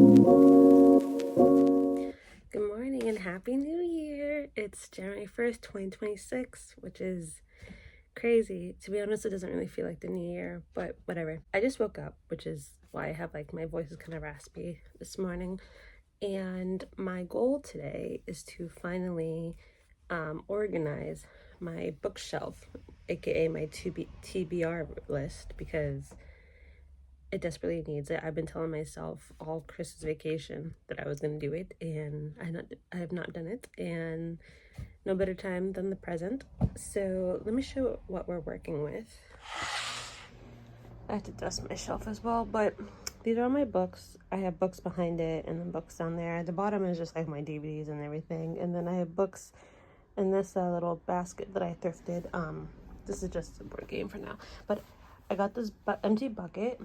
Good morning and Happy New Year! It's January 1st, 2026, which is crazy. To be honest, it doesn't really feel like the new year, but whatever. I just woke up, which is why I have my voice is kind of raspy this morning. And my goal today is to finally organize my bookshelf, aka my TBR list, because it desperately needs it. I've been telling myself all Christmas vacation that I was going to do it, and I have not done it, and no better time than the present. So let me show what we're working with. I have to dust my shelf as well, but these are all my books. I have books behind it and then books down there. At the bottom is just like my DVDs and everything, and then I have books in this little basket that I thrifted. This is just a board game for now, but I got this empty bucket,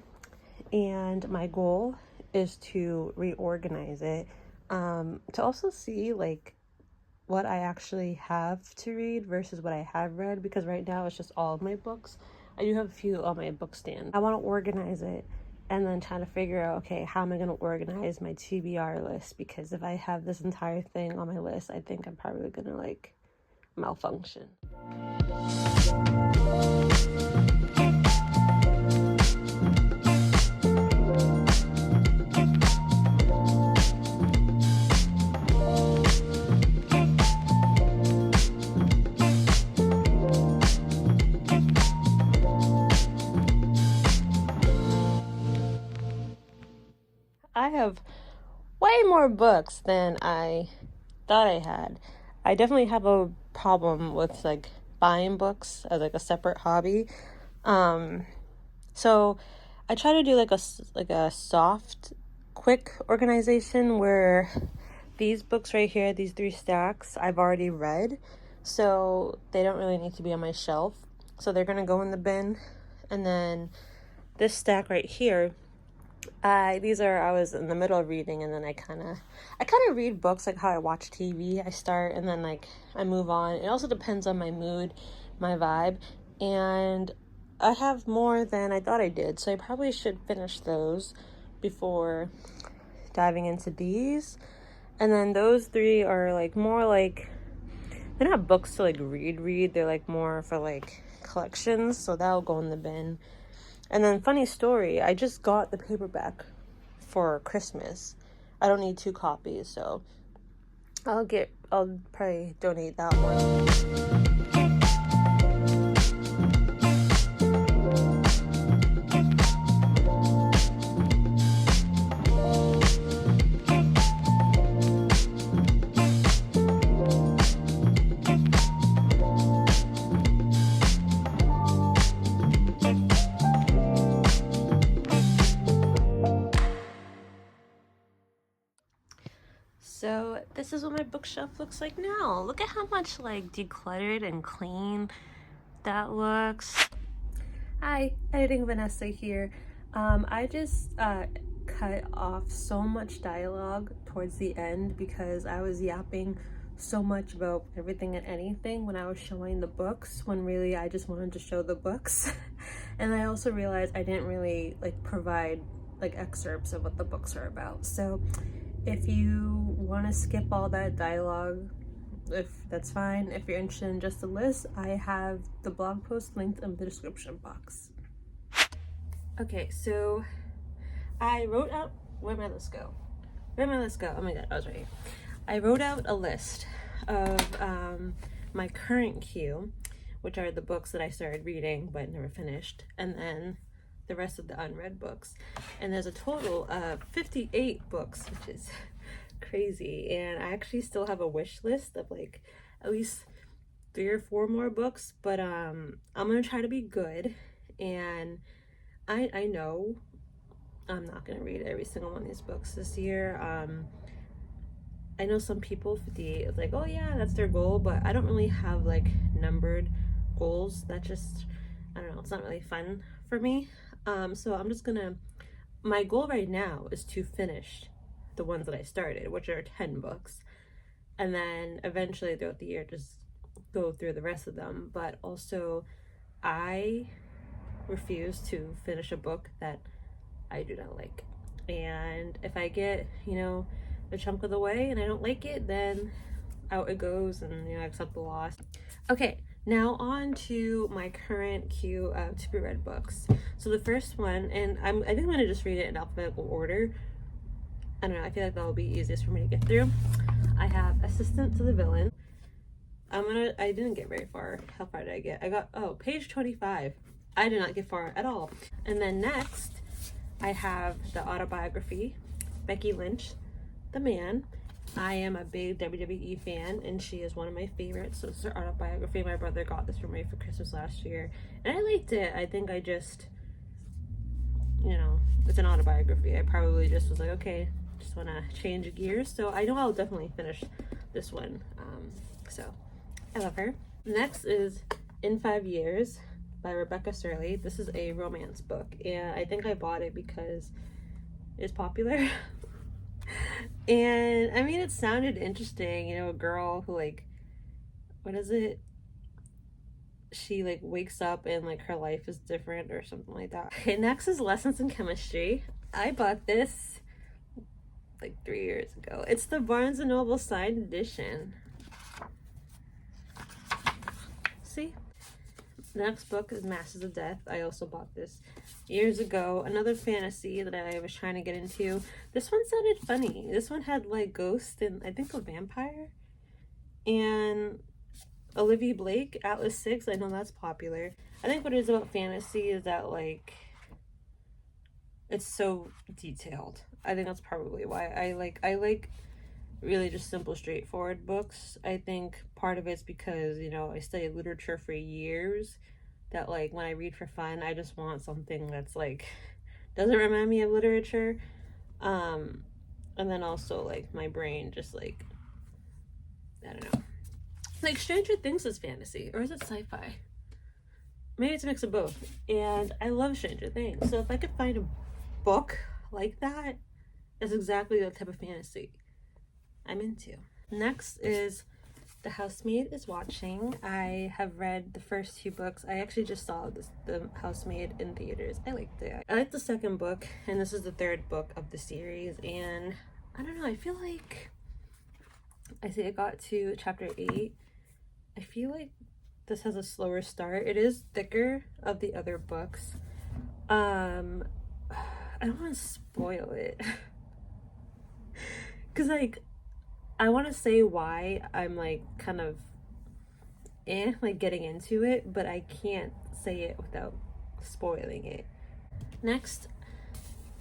and my goal is to reorganize it, to also see what I actually have to read versus what I have read, because right now it's just all of my books. I do have a few on my book stand. I want to organize it and then try to figure out, okay, how am I going to organize my TBR list? Because if I have this entire thing on my list, I think I'm probably going to malfunction. I have way more books than I thought I had. I definitely have a problem with buying books as a separate hobby. So I try to do a soft, quick organization where these books right here, these 3 stacks, I've already read, so they don't really need to be on my shelf. So they're gonna go in the bin, and then this stack right here, I was in the middle of reading, and then I kind of read books like how I watch TV. I start and then I move on. It also depends on my mood, my vibe, and I have more than I thought I did, so I probably should finish those before diving into these. And then those 3 are they're not books to read. They're more for collections, so that'll go in the bin. And then, funny story, I just got the paperback for Christmas. I don't need 2 copies, so I'll probably donate that one. So this is what my bookshelf looks like now. Look at how much decluttered and clean that looks. Hi, editing Vanessa here. I just cut off so much dialogue towards the end because I was yapping so much about everything and anything when I was showing the books, when really I just wanted to show the books. And I also realized I didn't really provide excerpts of what the books are about. So if you want to skip all that dialogue, if that's fine. If you're interested in just the list, I have the blog post linked in the description box. Okay, so I wrote out, where'd my list go? Oh my god, I was right here. I wrote out a list of my current queue, which are the books that I started reading but never finished, and then the rest of the unread books. And there's a total of 58 books, which is crazy. And I actually still have a wish list of at least 3 or 4 more books, but I'm gonna try to be good. And I know I'm not gonna read every single one of these books this year. I know some people, 58 is oh yeah, that's their goal, but I don't really have numbered goals. That just, I don't know, it's not really fun for me. So I'm just gonna, my goal right now is to finish the ones that I started, which are 10 books, and then eventually throughout the year just go through the rest of them. But also, I refuse to finish a book that I do not like. and if I get, you know, a chunk of the way and I don't like it, then out it goes, and, you know, I accept the loss. Okay, now on to my current queue of to be read books. So the first one, and I think I'm gonna just read it in alphabetical order. I don't know, I feel like that'll be easiest for me to get through. I have Assistant to the Villain. I didn't get very far. How far did I get? I got, oh, page 25. I did not get far at all. And then next, I have the autobiography, Becky Lynch, The Man. I am a big WWE fan, and she is one of my favorites. So it's her autobiography. My brother got this for me for Christmas last year, and I liked it. I think I just, you know, it's an autobiography. I probably just was like, okay, just want to change gears. So I know I'll definitely finish this one. So I love her. Next is In 5 Years by Rebecca Surley. This is a romance book, and I think I bought it because it's popular. And I mean, it sounded interesting, you know, a girl who, like, what is it? She, like, wakes up and, like, her life is different or something like that. Okay, next is Lessons in Chemistry. I bought this like 3 years ago. It's the Barnes & Noble signed edition. See? The next book is Masters of Death. I also bought this years ago. Another fantasy that I was trying to get into. This one sounded funny. This one had like ghosts and I think a vampire. And Olivia Blake, Atlas 6. I know that's popular. I think what it is about fantasy is that, like, it's so detailed. I think that's probably why I like really just simple, straightforward books. I think part of it's because, you know, I studied literature for years, that, like, when I read for fun, I just want something that's, like, doesn't remind me of literature. And then also, like, my brain just, like, I don't know. Like, Stranger Things is fantasy, or is it sci-fi? Maybe it's a mix of both. And I love Stranger Things. So if I could find a book like that, that's exactly the type of fantasy I'm into. Next is The Housemaid is Watching. I have read the first 2 books. I actually just saw The Housemaid in theaters. I liked it. I liked the second book, and this is the 3rd book of the series. And I don't know, I feel like I got to chapter 8. I feel like this has a slower start. It is thicker of the other books. I don't want to spoil it. Because, like, I want to say why I'm, like, kind of like, getting into it, but I can't say it without spoiling it. Next,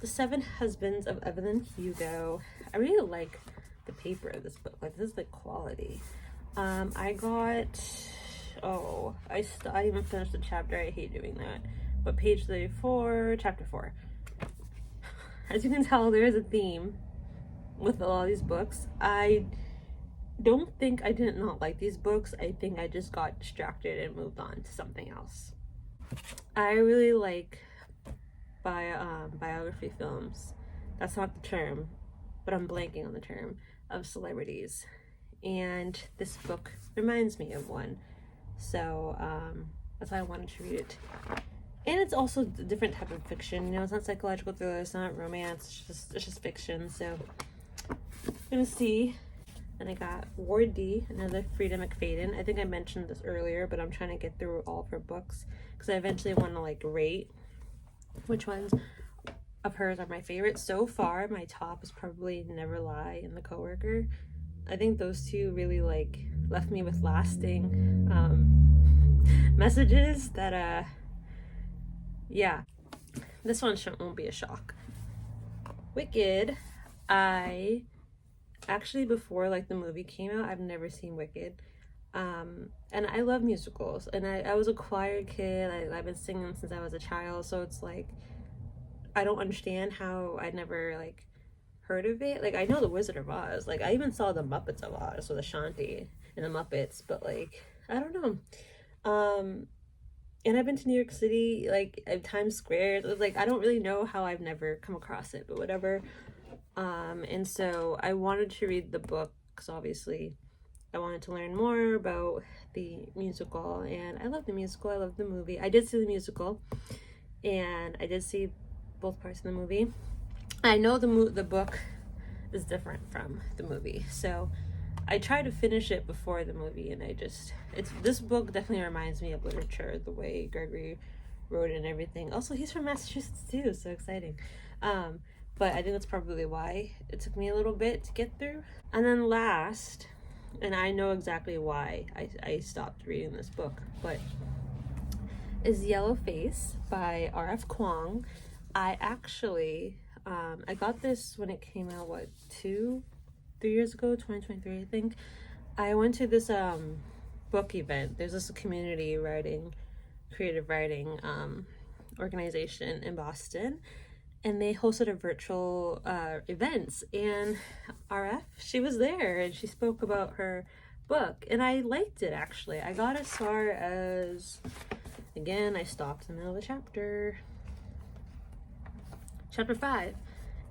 The 7 Husbands of Evelyn Hugo. I really like the paper of this book. Like, this is, like, quality. I got, I even finished the chapter. I hate doing that. But page 34, chapter 4. As you can tell, there is a theme with a lot of these books. I don't think I did not like these books. I think I just got distracted and moved on to something else. I really like biography films. That's not the term, but I'm blanking on the term, of celebrities. And this book reminds me of one. So that's why I wanted to read it. And it's also a different type of fiction. You know, it's not psychological thriller, it's not romance, it's just fiction. So I'm gonna see. And I got Ward D, another Frida McFadden. I think I mentioned this earlier, but I'm trying to get through all of her books because I eventually want to, like, rate which ones of hers are my favorite. So far, my top is probably Never Lie and The Coworker. I think those 2 really, like, left me with lasting messages that yeah, this one won't be a shock. Wicked, I actually, before, like, the movie came out, I've never seen Wicked. And I love musicals, and I was a choir kid. I've been singing since I was a child, so it's like I don't understand how I'd never, like, heard of it. Like, I know The Wizard of Oz. Like, I even saw the Muppets of Oz with Ashanti and the Muppets, but, like, I don't know. And I've been to New York City, like, at Times Square. So, like, I don't really know how I've never come across it, but whatever. And so I wanted to read the book because obviously I wanted to learn more about the musical, and I love the musical. I love the movie. I did see the musical, and I did see both parts of the movie. I know the book is different from the movie, so I tried to finish it before the movie, and this book definitely reminds me of literature, the way Gregory wrote it and everything. Also, he's from Massachusetts too, so exciting. But I think that's probably why it took me a little bit to get through. And then last, and I know exactly why I stopped reading this book, but is Yellow Face by R.F. Kuang. I actually, I got this when it came out, 3 years ago, 2023, I think. I went to this book event. There's this community creative writing organization in Boston, and they hosted a virtual events, and RF, she was there, and she spoke about her book, and I liked it. Actually, I got as far as, again, I stopped in the middle of the chapter 5,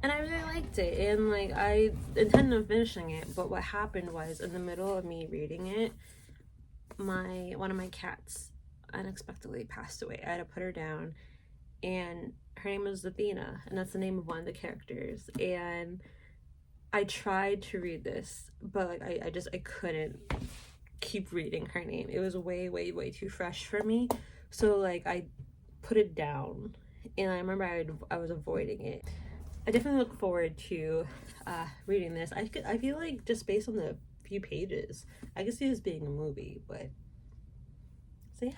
and I really liked it, and like I intended on finishing it, but what happened was, in the middle of me reading it, one of my cats unexpectedly passed away. I had to put her down, and her name was Athena, and that's the name of one of the characters. And I tried to read this, but like I couldn't keep reading her name. It was way too fresh for me, so like I put it down, and I remember I was avoiding it. I definitely look forward to reading this. I feel like, just based on the few pages, I could see this being a movie, but see.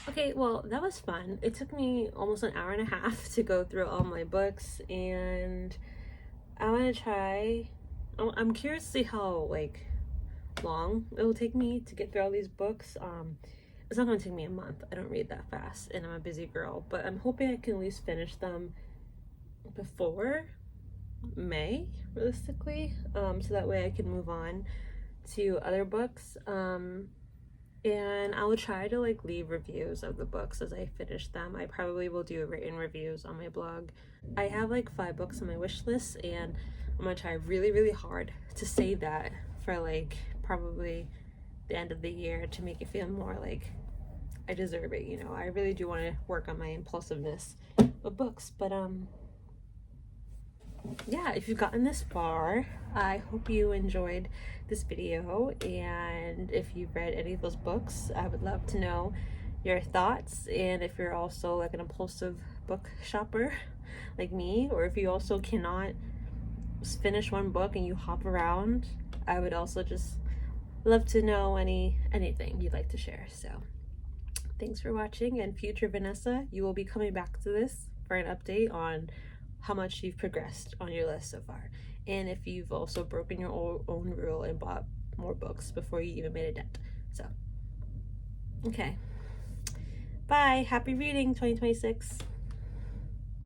Okay, well, that was fun. It took me almost an hour and a half to go through all my books, and I want to try. I'm curious to see how like long it will take me to get through all these books. It's not going to take me a month. I don't read that fast, and I'm a busy girl, but I'm hoping I can at least finish them before May, realistically, so that way I can move on to other books. And I will try to like leave reviews of the books as I finish them. I probably will do written reviews on my blog. I have like 5 books on my wish list, and I'm gonna try really hard to save that for like probably the end of the year, to make it feel more like I deserve it, you know. I really do want to work on my impulsiveness with books, but yeah, if you've gotten this far, I hope you enjoyed this video, and if you've read any of those books, I would love to know your thoughts. And if you're also like an impulsive book shopper like me, or if you also cannot finish one book and you hop around, I would also just love to know anything you'd like to share. So thanks for watching, and future Vanessa, you will be coming back to this for an update on how much you've progressed on your list so far, and if you've also broken your own rule and bought more books before you even made a dent. So okay, bye, happy reading 2026.